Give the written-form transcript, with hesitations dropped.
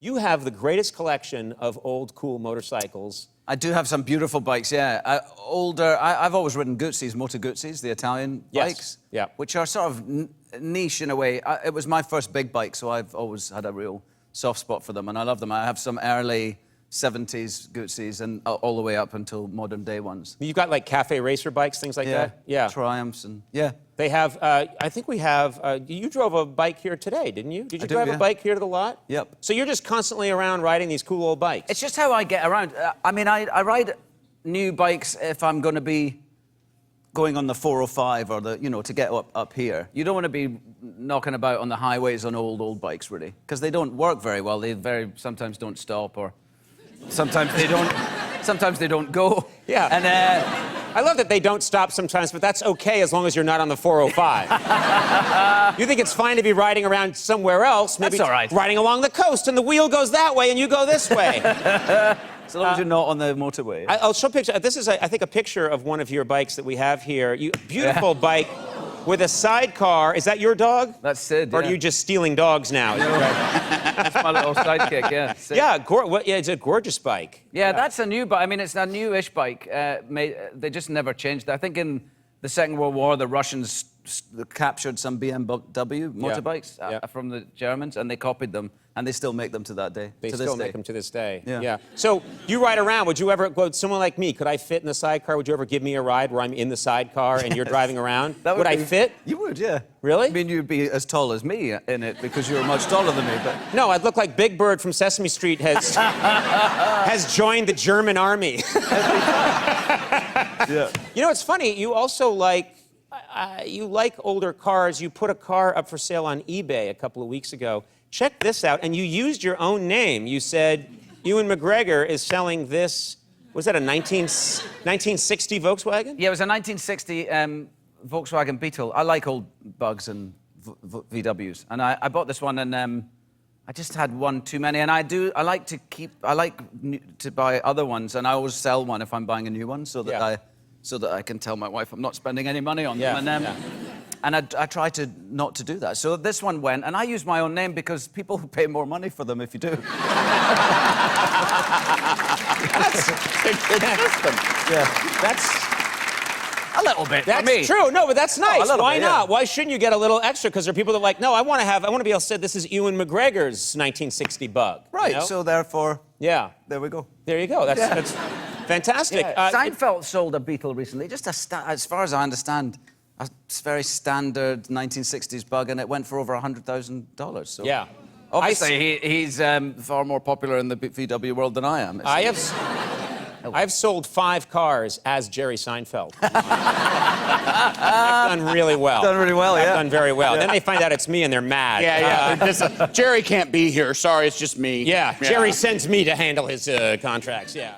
You have the greatest collection of old, cool motorcycles. I do have some beautiful bikes, yeah. I've always ridden Guzzis, Moto Guzzis, the Italian bikes, which are sort of niche in a way. It was my first big bike, so I've always had a real soft spot for them, and I love them. I have some early 70s Guzzis and all the way up until modern day ones. You've got like cafe racer bikes, things like that? Yeah, Triumphs and, yeah. They have, I think we have, you drove a bike here today, didn't you? Did you drive a bike here to the lot? Yep. So you're just constantly around riding these cool old bikes? It's just how I get around. I mean, I ride new bikes if I'm going to be going on the 405 or the, you know, to get up here. You don't want to be knocking about on the highways on old bikes, really, because they don't work very well. They sometimes don't stop, or sometimes they don't go. Yeah. And I love that they don't stop sometimes, but that's okay as long as you're not on the 405. You think it's fine to be riding around somewhere else, maybe that's all right. Riding along the coast, and the wheel goes that way and you go this way. So long as you're not on the motorway. I'll show a picture. This is, I think, a picture of one of your bikes that we have here. Beautiful bike with a sidecar. Is that your dog? That's Sid, Or are you just stealing dogs now? That's my little sidekick, yeah. Sid. Yeah, it's a gorgeous bike. Yeah, that's a new bike. I mean, it's a newish bike. They just never changed. I think in the Second World War, the Russians captured some BMW motorbikes from the Germans, and they copied them, and they still make them to that day. They still make them to this day. Yeah. So you ride around. Would you ever go? Someone like me, could I fit in the sidecar? Would you ever give me a ride where I'm in the sidecar and you're driving around? Would I fit? You would, yeah. Really? I mean, you'd be as tall as me in it because you're much taller than me. But no, I'd look like Big Bird from Sesame Street has joined the German army. Yeah. You know, it's funny. You also like older cars. You put a car up for sale on eBay a couple of weeks ago. Check this out. And you used your own name. You said, Ewan McGregor is selling this, was that a 1960 Volkswagen? Yeah, it was a 1960 Volkswagen Beetle. I like old bugs and VWs. And I bought this one, and I just had one too many. And I like to buy other ones, and I always sell one if I'm buying a new one so that I can tell my wife I'm not spending any money on them. And I try to not to do that. So this one went, and I use my own name because people pay more money for them if you do. That's a good system. Yeah. That's a little bit for me. That's true. No, but that's nice. Why not? Yeah. Why shouldn't you get a little extra? Because there are people that are like, no, I want to be able to say this is Ewan McGregor's 1960 bug. Right. You know? So therefore, there we go. There you go. That's fantastic. Yeah. Seinfeld sold a Beetle recently, just as far as I understand, a very standard 1960s bug, and it went for over $100,000. So yeah. Obviously, he's far more popular in the VW world than I am. I've sold 5 cars as Jerry Seinfeld. I've done really well. Done really well, I've done very well. Then they find out it's me and they're mad. Jerry can't be here. Sorry, it's just me. Yeah, Jerry sends me to handle his contracts, yeah.